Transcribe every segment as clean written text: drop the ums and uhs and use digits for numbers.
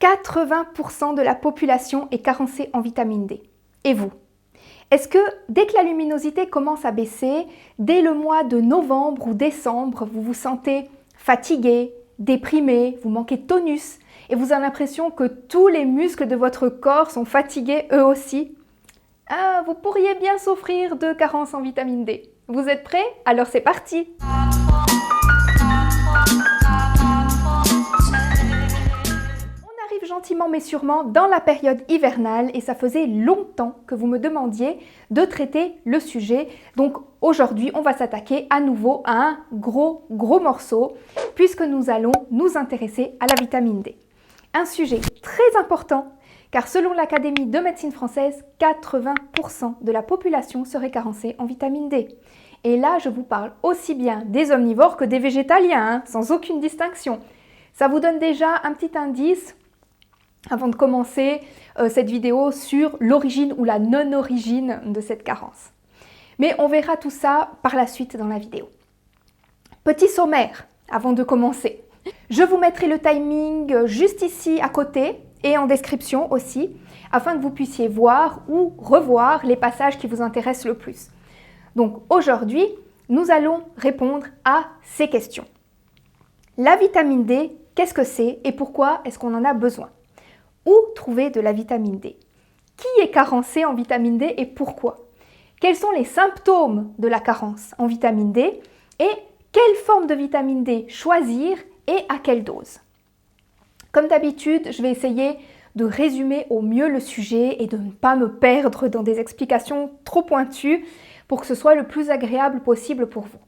80% de la population est carencée en vitamine D. Et vous? Est-ce que dès que la luminosité commence à baisser, dès le mois de novembre ou décembre, vous vous sentez fatigué, déprimé, vous manquez de tonus et vous avez l'impression que tous les muscles de votre corps sont fatigués eux aussi? Vous pourriez bien souffrir de carence en vitamine D. Vous êtes prêts? Alors c'est parti! Gentiment mais sûrement dans la période hivernale et ça faisait longtemps que vous me demandiez de traiter le sujet. Donc aujourd'hui, on va s'attaquer à nouveau à un gros morceau puisque nous allons nous intéresser à la vitamine D. Un sujet très important car selon l'Académie de médecine française, 80% de la population serait carencée en vitamine D. Et là, je vous parle aussi bien des omnivores que des végétaliens, sans aucune distinction. Ça vous donne déjà un petit indice avant de commencer cette vidéo sur l'origine ou la non-origine de cette carence. Mais on verra tout ça par la suite dans la vidéo. Petit sommaire avant de commencer. Je vous mettrai le timing juste ici à côté et en description aussi, afin que vous puissiez voir ou revoir les passages qui vous intéressent le plus. Donc aujourd'hui, nous allons répondre à ces questions. La vitamine D, qu'est-ce que c'est et pourquoi est-ce qu'on en a besoin? Où trouver de la vitamine D? Qui est carencé en vitamine D et pourquoi? Quels sont les symptômes de la carence en vitamine D? Et quelle forme de vitamine D choisir et à quelle dose? Comme d'habitude, je vais essayer de résumer au mieux le sujet et de ne pas me perdre dans des explications trop pointues pour que ce soit le plus agréable possible pour vous.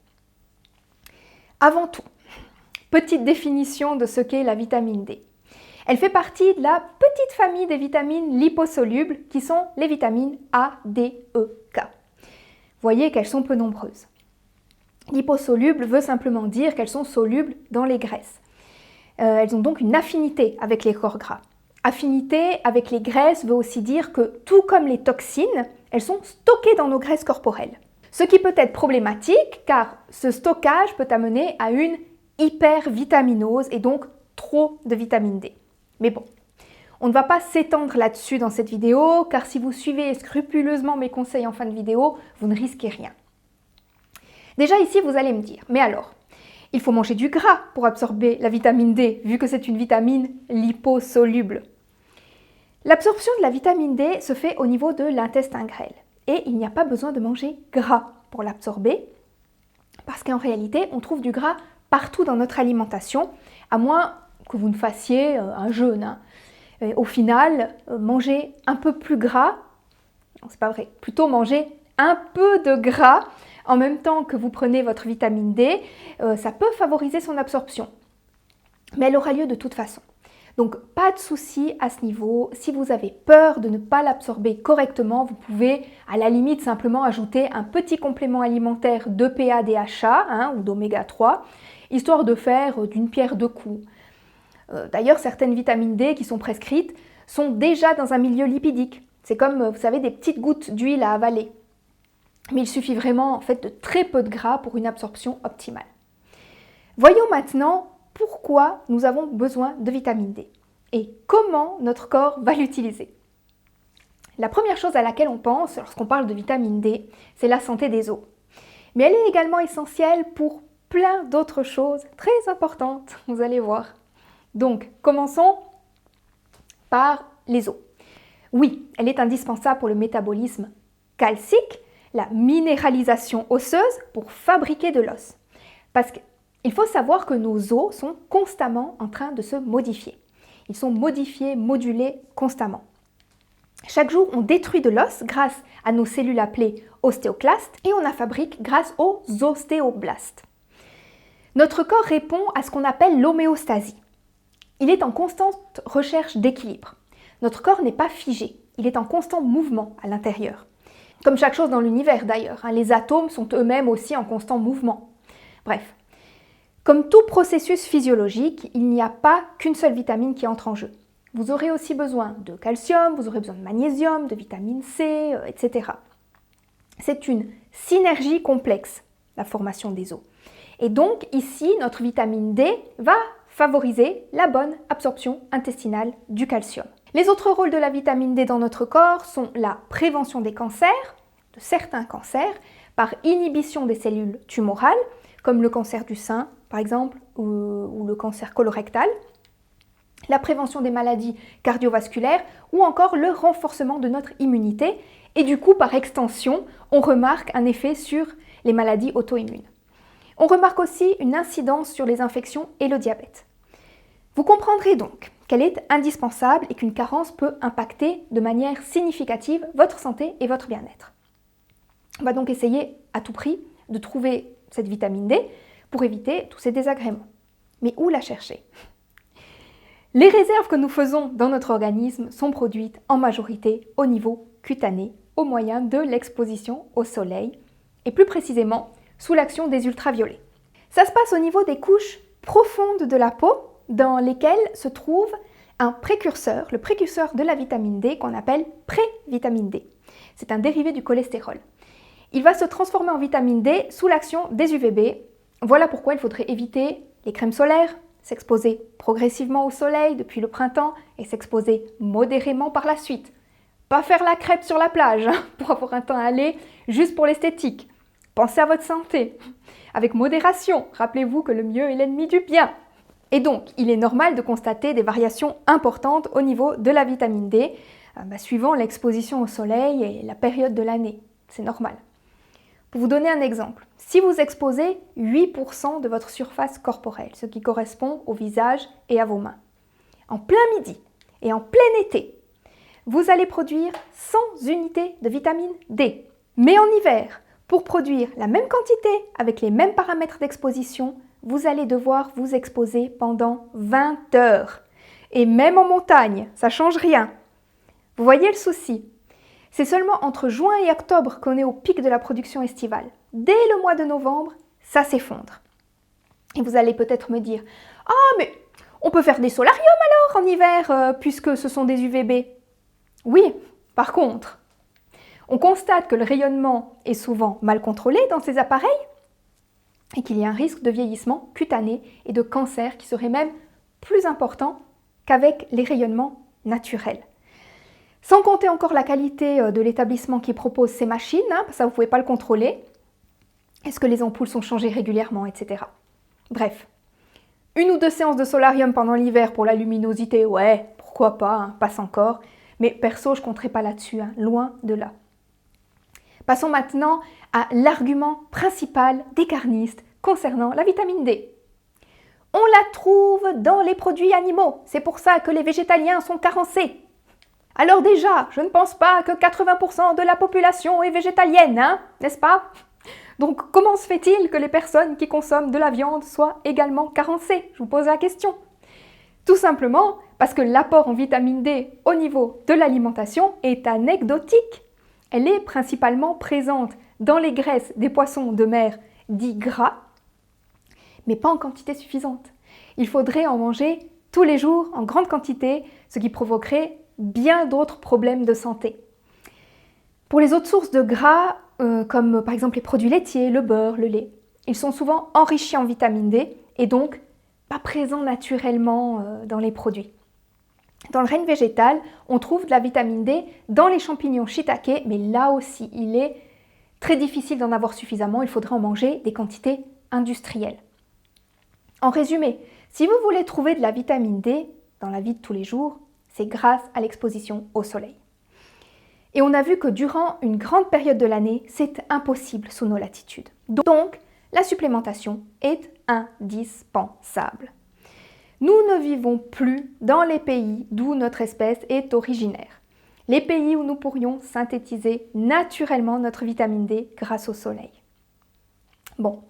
Avant tout, petite définition de ce qu'est la vitamine D. Elle fait partie de la petite famille des vitamines liposolubles qui sont les vitamines A, D, E, K. Vous voyez qu'elles sont peu nombreuses. Liposolubles veut simplement dire qu'elles sont solubles dans les graisses. Elles ont donc une affinité avec les corps gras. Affinité avec les graisses veut aussi dire que tout comme les toxines, elles sont stockées dans nos graisses corporelles. Ce qui peut être problématique car ce stockage peut amener à une hypervitaminose et donc trop de vitamine D. Mais bon, on ne va pas s'étendre là-dessus dans cette vidéo, car si vous suivez scrupuleusement mes conseils en fin de vidéo, vous ne risquez rien. Déjà ici, vous allez me dire, mais alors, il faut manger du gras pour absorber la vitamine D, vu que c'est une vitamine liposoluble. L'absorption de la vitamine D se fait au niveau de l'intestin grêle, et il n'y a pas besoin de manger gras pour l'absorber, parce qu'en réalité, on trouve du gras partout dans notre alimentation, à moins que vous ne fassiez un jeûne. Au final, manger un peu plus gras, non, c'est pas vrai, plutôt manger un peu de gras en même temps que vous prenez votre vitamine D, ça peut favoriser son absorption. Mais elle aura lieu de toute façon. Donc pas de souci à ce niveau. Si vous avez peur de ne pas l'absorber correctement, vous pouvez à la limite simplement ajouter un petit complément alimentaire d'EPA, DHA ou d'oméga 3, histoire de faire d'une pierre deux coups. D'ailleurs, certaines vitamines D qui sont prescrites sont déjà dans un milieu lipidique. C'est comme, vous savez, des petites gouttes d'huile à avaler. Mais il suffit vraiment en fait de très peu de gras pour une absorption optimale. Voyons maintenant pourquoi nous avons besoin de vitamine D et comment notre corps va l'utiliser. La première chose à laquelle on pense lorsqu'on parle de vitamine D, c'est la santé des os. Mais elle est également essentielle pour plein d'autres choses très importantes, vous allez voir. Donc, commençons par les os. Oui, elle est indispensable pour le métabolisme calcique, la minéralisation osseuse pour fabriquer de l'os. Parce qu'il faut savoir que nos os sont constamment en train de se modifier. Ils sont modifiés, modulés constamment. Chaque jour, on détruit de l'os grâce à nos cellules appelées ostéoclastes et on en fabrique grâce aux ostéoblastes. Notre corps répond à ce qu'on appelle l'homéostasie. Il est en constante recherche d'équilibre. Notre corps n'est pas figé, il est en constant mouvement à l'intérieur. Comme chaque chose dans l'univers d'ailleurs, les atomes sont eux-mêmes aussi en constant mouvement. Bref, comme tout processus physiologique, il n'y a pas qu'une seule vitamine qui entre en jeu. Vous aurez aussi besoin de calcium, vous aurez besoin de magnésium, de vitamine C, etc. C'est une synergie complexe, la formation des os. Et donc ici, notre vitamine D va favoriser la bonne absorption intestinale du calcium. Les autres rôles de la vitamine D dans notre corps sont la prévention des cancers, de certains cancers, par inhibition des cellules tumorales, comme le cancer du sein par exemple, ou le cancer colorectal, la prévention des maladies cardiovasculaires ou encore le renforcement de notre immunité. Et du coup, par extension, on remarque un effet sur les maladies auto-immunes. On remarque aussi une incidence sur les infections et le diabète. Vous comprendrez donc qu'elle est indispensable et qu'une carence peut impacter de manière significative votre santé et votre bien-être. On va donc essayer à tout prix de trouver cette vitamine D pour éviter tous ces désagréments. Mais où la chercher ? Les réserves que nous faisons dans notre organisme sont produites en majorité au niveau cutané, au moyen de l'exposition au soleil, et plus précisément sous l'action des ultraviolets. Ça se passe au niveau des couches profondes de la peau, dans lesquelles se trouve un précurseur, le précurseur de la vitamine D qu'on appelle prévitamine D. C'est un dérivé du cholestérol. Il va se transformer en vitamine D sous l'action des UVB. Voilà pourquoi il faudrait éviter les crèmes solaires, s'exposer progressivement au soleil depuis le printemps et s'exposer modérément par la suite. Pas faire la crêpe sur la plage pour avoir un temps à aller juste pour l'esthétique. Pensez à votre santé. Avec modération, rappelez-vous que le mieux est l'ennemi du bien. Et donc, il est normal de constater des variations importantes au niveau de la vitamine D, suivant l'exposition au soleil et la période de l'année. C'est normal. Pour vous donner un exemple, si vous exposez 8% de votre surface corporelle, ce qui correspond au visage et à vos mains, en plein midi et en plein été, vous allez produire 100 unités de vitamine D. Mais en hiver, pour produire la même quantité avec les mêmes paramètres d'exposition, vous allez devoir vous exposer pendant 20 heures. Et même en montagne, ça ne change rien. Vous voyez le souci ? C'est seulement entre juin et octobre qu'on est au pic de la production estivale. Dès le mois de novembre, ça s'effondre. Et vous allez peut-être me dire « Ah, mais on peut faire des solariums alors en hiver, puisque ce sont des UVB ». Oui, par contre, on constate que le rayonnement est souvent mal contrôlé dans ces appareils et qu'il y a un risque de vieillissement cutané et de cancer qui serait même plus important qu'avec les rayonnements naturels. Sans compter encore la qualité de l'établissement qui propose ces machines, ça vous ne pouvez pas le contrôler. Est-ce que les ampoules sont changées régulièrement, etc. Bref, 1 ou 2 séances de solarium pendant l'hiver pour la luminosité, ouais, pourquoi pas, passe encore. Mais perso, je ne compterai pas là-dessus, loin de là. Passons maintenant à l'argument principal des carnistes concernant la vitamine D. On la trouve dans les produits animaux, c'est pour ça que les végétaliens sont carencés. Alors déjà, je ne pense pas que 80% de la population est végétalienne, n'est-ce pas ? Donc comment se fait-il que les personnes qui consomment de la viande soient également carencées ? Je vous pose la question. Tout simplement parce que l'apport en vitamine D au niveau de l'alimentation est anecdotique. Elle est principalement présente dans les graisses des poissons de mer dits gras, mais pas en quantité suffisante. Il faudrait en manger tous les jours en grande quantité, ce qui provoquerait bien d'autres problèmes de santé. Pour les autres sources de gras, comme par exemple les produits laitiers, le beurre, le lait, ils sont souvent enrichis en vitamine D et donc pas présents naturellement dans les produits. Dans le règne végétal, on trouve de la vitamine D dans les champignons shiitake, mais là aussi, il est très difficile d'en avoir suffisamment, il faudrait en manger des quantités industrielles. En résumé, si vous voulez trouver de la vitamine D dans la vie de tous les jours, c'est grâce à l'exposition au soleil. Et on a vu que durant une grande période de l'année, c'est impossible sous nos latitudes. Donc, la supplémentation est indispensable. Nous ne vivons plus dans les pays d'où notre espèce est originaire. Les pays où nous pourrions synthétiser naturellement notre vitamine D grâce au soleil. Bon.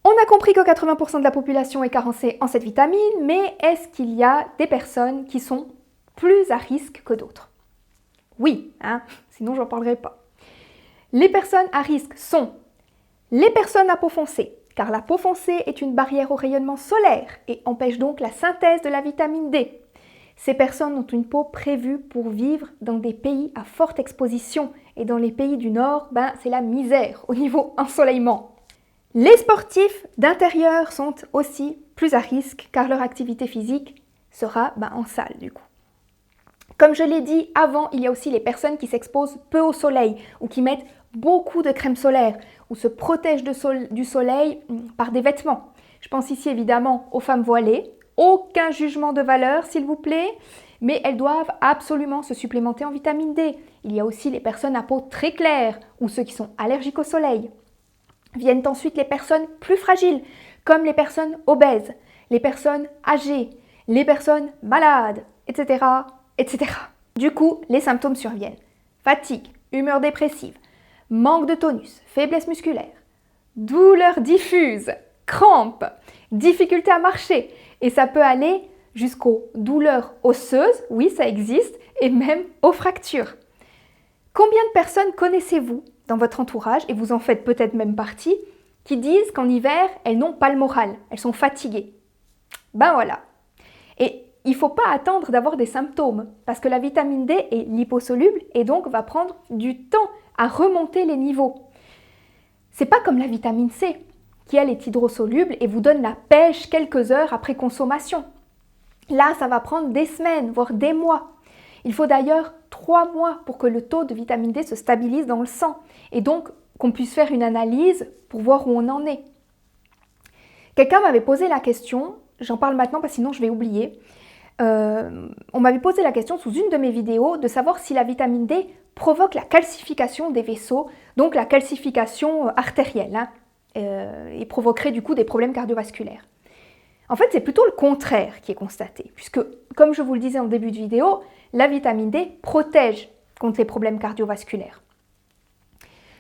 On a compris que 80% de la population est carencée en cette vitamine, mais est-ce qu'il y a des personnes qui sont plus à risque que d'autres ? Oui, sinon j'en parlerai pas. Les personnes à risque sont les personnes à peau foncée, car la peau foncée est une barrière au rayonnement solaire et empêche donc la synthèse de la vitamine D. Ces personnes ont une peau prévue pour vivre dans des pays à forte exposition, et dans les pays du Nord, c'est la misère au niveau ensoleillement. Les sportifs d'intérieur sont aussi plus à risque car leur activité physique sera en salle du coup. Comme je l'ai dit avant, il y a aussi les personnes qui s'exposent peu au soleil ou qui mettent beaucoup de crème solaire ou se protègent du soleil par des vêtements. Je pense ici évidemment aux femmes voilées. Aucun jugement de valeur s'il vous plaît, mais elles doivent absolument se supplémenter en vitamine D. Il y a aussi les personnes à peau très claire ou ceux qui sont allergiques au soleil. Viennent ensuite les personnes plus fragiles, comme les personnes obèses, les personnes âgées, les personnes malades, etc., etc. Du coup, les symptômes surviennent. Fatigue, humeur dépressive, manque de tonus, faiblesse musculaire, douleurs diffuses, crampes, difficulté à marcher. Et ça peut aller jusqu'aux douleurs osseuses, oui ça existe, et même aux fractures. Combien de personnes connaissez-vous dans votre entourage, et vous en faites peut-être même partie, qui disent qu'en hiver, elles n'ont pas le moral, elles sont fatiguées? Ben voilà. Et il ne faut pas attendre d'avoir des symptômes, parce que la vitamine D est liposoluble et donc va prendre du temps à remonter les niveaux. C'est pas comme la vitamine C, qui elle est hydrosoluble et vous donne la pêche quelques heures après consommation. Là, ça va prendre des semaines, voire des mois. Il faut d'ailleurs 3 mois pour que le taux de vitamine D se stabilise dans le sang et donc qu'on puisse faire une analyse pour voir où on en est. Quelqu'un m'avait posé la question, j'en parle maintenant parce que sinon je vais oublier. On m'avait posé la question sous une de mes vidéos de savoir si la vitamine D provoque la calcification des vaisseaux, donc la calcification artérielle, et provoquerait du coup des problèmes cardiovasculaires. En fait, c'est plutôt le contraire qui est constaté, puisque, comme je vous le disais en début de vidéo, la vitamine D protège contre les problèmes cardiovasculaires.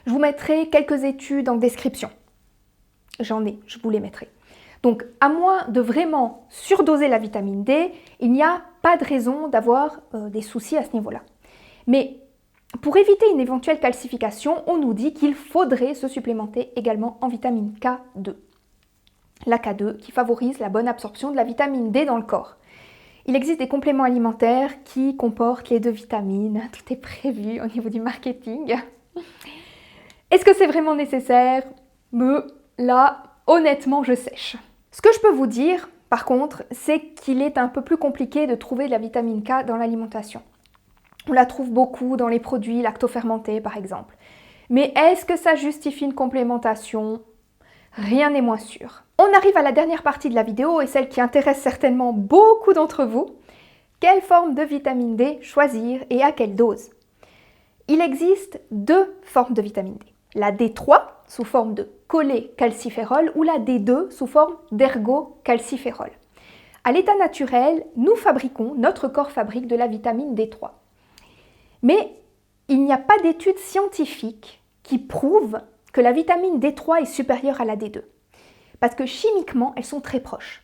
Je vous mettrai quelques études en description. J'en ai, je vous les mettrai. Donc, à moins de vraiment surdoser la vitamine D, il n'y a pas de raison d'avoir des soucis à ce niveau-là. Mais pour éviter une éventuelle calcification, on nous dit qu'il faudrait se supplémenter également en vitamine K2. La K2 qui favorise la bonne absorption de la vitamine D dans le corps. Il existe des compléments alimentaires qui comportent les 2 vitamines. Tout est prévu au niveau du marketing. Est-ce que c'est vraiment nécessaire? Là, honnêtement, je sèche. Ce que je peux vous dire, par contre, c'est qu'il est un peu plus compliqué de trouver de la vitamine K dans l'alimentation. On la trouve beaucoup dans les produits lactofermentés, par exemple. Mais est-ce que ça justifie une complémentation? Rien n'est moins sûr. On arrive à la dernière partie de la vidéo et celle qui intéresse certainement beaucoup d'entre vous. Quelle forme de vitamine D choisir et à quelle dose? Il existe 2 formes de vitamine D. La D3 sous forme de cholécalciférol ou la D2 sous forme d'ergocalciférol. À l'état naturel, notre corps fabrique de la vitamine D3. Mais il n'y a pas d'études scientifiques qui prouvent que la vitamine D3 est supérieure à la D2. Parce que chimiquement, elles sont très proches.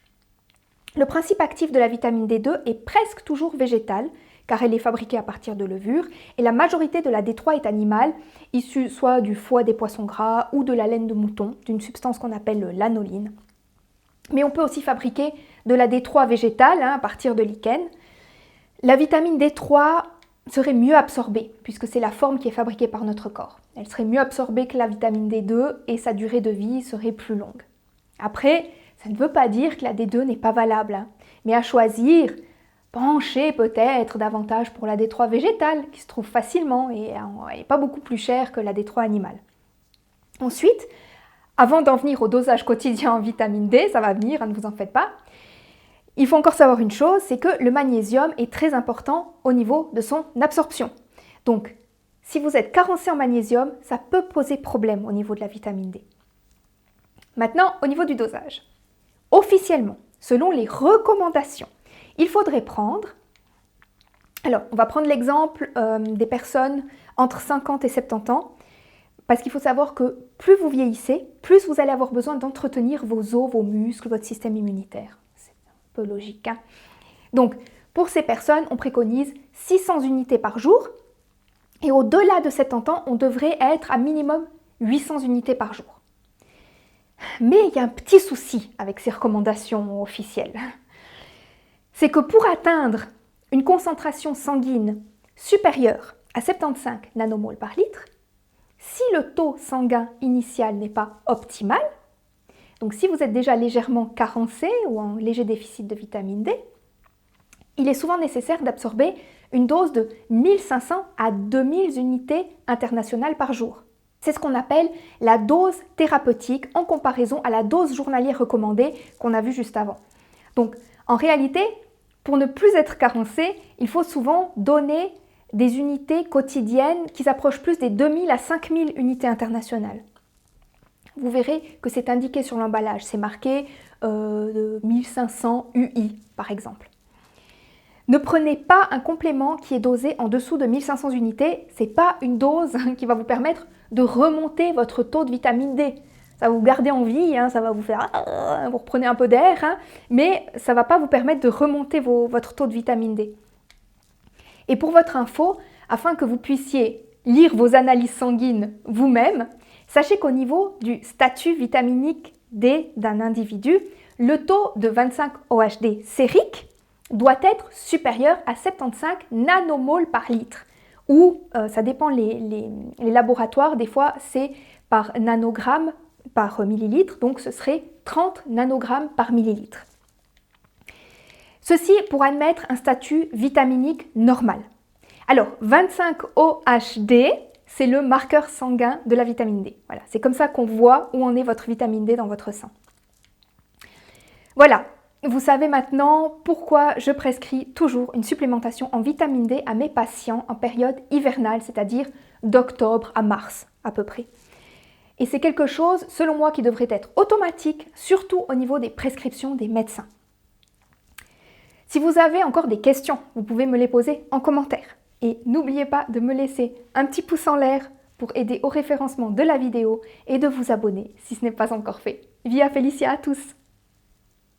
Le principe actif de la vitamine D2 est presque toujours végétal, car elle est fabriquée à partir de levure, et la majorité de la D3 est animale, issue soit du foie des poissons gras ou de la laine de mouton, d'une substance qu'on appelle l'anoline. Mais on peut aussi fabriquer de la D3 végétale, à partir de lichen. La vitamine D3 serait mieux absorbée, puisque c'est la forme qui est fabriquée par notre corps. Elle serait mieux absorbée que la vitamine D2 et sa durée de vie serait plus longue. Après, ça ne veut pas dire que la D2 n'est pas valable, mais à choisir, penchez peut-être davantage pour la D3 végétale, qui se trouve facilement et n'est pas beaucoup plus chère que la D3 animale. Ensuite, avant d'en venir au dosage quotidien en vitamine D, ça va venir, ne vous en faites pas, il faut encore savoir une chose, c'est que le magnésium est très important au niveau de son absorption. Donc, si vous êtes carencé en magnésium, ça peut poser problème au niveau de la vitamine D. Maintenant, au niveau du dosage. Officiellement, selon les recommandations, il faudrait prendre... Alors, on va prendre l'exemple des personnes entre 50 et 70 ans, parce qu'il faut savoir que plus vous vieillissez, plus vous allez avoir besoin d'entretenir vos os, vos muscles, votre système immunitaire. Peu logique. Donc, pour ces personnes, on préconise 600 unités par jour et au-delà de 70 ans, on devrait être à minimum 800 unités par jour. Mais il y a un petit souci avec ces recommandations officielles. C'est que pour atteindre une concentration sanguine supérieure à 75 nanomoles par litre, si le taux sanguin initial n'est pas optimal, Donc si vous êtes déjà légèrement carencé ou en léger déficit de vitamine D, il est souvent nécessaire d'absorber une dose de 1500 à 2000 unités internationales par jour. C'est ce qu'on appelle la dose thérapeutique en comparaison à la dose journalière recommandée qu'on a vue juste avant. Donc en réalité, pour ne plus être carencé, il faut souvent donner des unités quotidiennes qui s'approchent plus des 2000 à 5000 unités internationales. Vous verrez que c'est indiqué sur l'emballage, c'est marqué 1500 UI par exemple. Ne prenez pas un complément qui est dosé en dessous de 1500 unités, ce n'est pas une dose qui va vous permettre de remonter votre taux de vitamine D. Ça va vous garder en vie, ça va vous faire... vous reprenez un peu d'air, mais ça ne va pas vous permettre de remonter votre taux de vitamine D. Et pour votre info, afin que vous puissiez lire vos analyses sanguines vous-même, sachez qu'au niveau du statut vitaminique D d'un individu, le taux de 25 OHD sérique doit être supérieur à 75 nanomoles par litre. Ou, ça dépend les laboratoires, des fois c'est par nanogramme par millilitre, donc ce serait 30 nanogrammes par millilitre. Ceci pour admettre un statut vitaminique normal. Alors, 25 OHD, c'est le marqueur sanguin de la vitamine D. Voilà, c'est comme ça qu'on voit où en est votre vitamine D dans votre sang. Voilà, vous savez maintenant pourquoi je prescris toujours une supplémentation en vitamine D à mes patients en période hivernale, c'est-à-dire d'octobre à mars à peu près. Et c'est quelque chose, selon moi, qui devrait être automatique, surtout au niveau des prescriptions des médecins. Si vous avez encore des questions, vous pouvez me les poser en commentaire. Et n'oubliez pas de me laisser un petit pouce en l'air pour aider au référencement de la vidéo et de vous abonner si ce n'est pas encore fait. Via Felicia à tous!